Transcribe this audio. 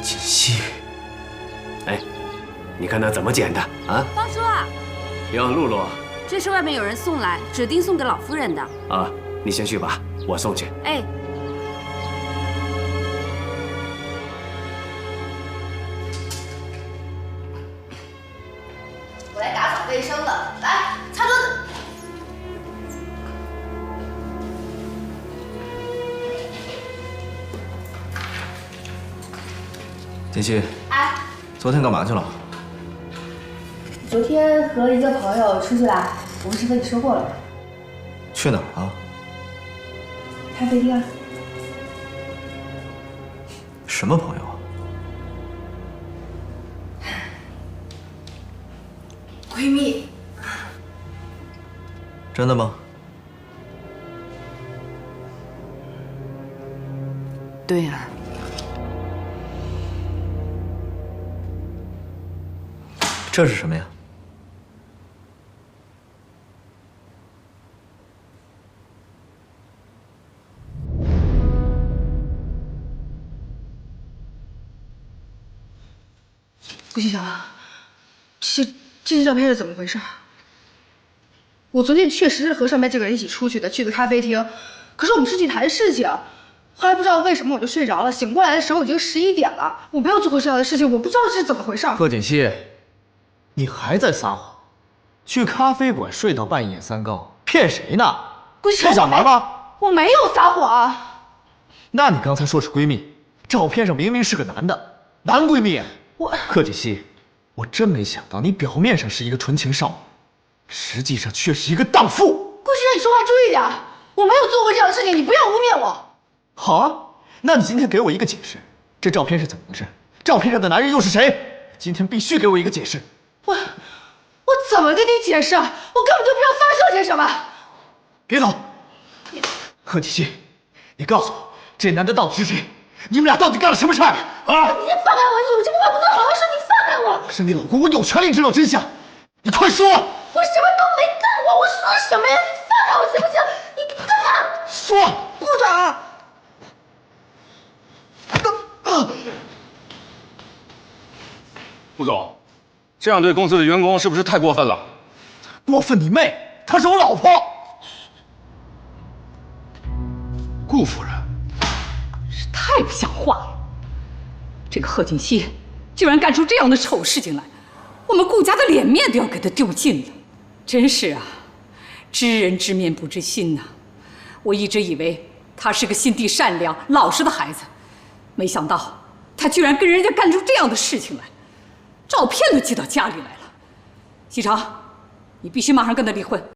锦溪，哎，你看那怎么捡的啊？方叔啊，哟，露露，这是外面有人送来，指定送给老夫人的。啊，你先去吧，我送去。哎。 我来打扫卫生了，来擦桌子。锦溪，哎，昨天干嘛去了？昨天和一个朋友出去啦，我不是和你说过了吗？去哪儿啊？咖啡厅啊。什么朋友啊？闺蜜。真的吗？对呀。 这是什么呀？顾局长，这些照片是怎么回事？我昨天确实是和上面这个人一起出去的，去的咖啡厅，可是我们是去谈事情。后来不知道为什么我就睡着了，醒过来的时候已经11点了。我没有做过这样的事情，我不知道这是怎么回事。贺锦溪，你还在撒谎？去咖啡馆睡到半夜3更，骗谁呢？骗小南吗？我没有撒谎。那你刚才说是闺蜜，照片上明明是个男的，男闺蜜。贺锦溪，我真没想到你表面上是一个纯情少女，实际上却是一个荡妇。顾局长，你说话注意点，我没有做过这样的事情，你不要污蔑我。 好啊，那你今天给我一个解释，这照片是怎么回事？照片上的男人又是谁？今天必須給我一個解釋。我怎麼跟你解釋？我根本就不知道發生些什麼。別走！賀錦溪，你告訴我，這男的到底是誰？你們倆到底幹了什麼事兒啊？你先放開我！有這個話不能好好說，你放開我！是你老公，我有權利知道真相。你快說！我什麼都沒幹過，我說什麼呀？你放開我行不行？你幹嘛？說！部長。 顾总，這樣對公司的員工是不是太過分了？過分你妹！她是我老婆。顧夫人，是太不像話了！這個賀錦溪居然幹出這樣的醜事情來，我們顧家的臉面都要給他丟盡了。真是啊，知人知面不知心吶！我一直以為他是個心地善良、老實的孩子，沒想到他居然跟人家幹出這樣的事情來。 照片都寄到家裡來了，西城，你必須馬上跟他離婚。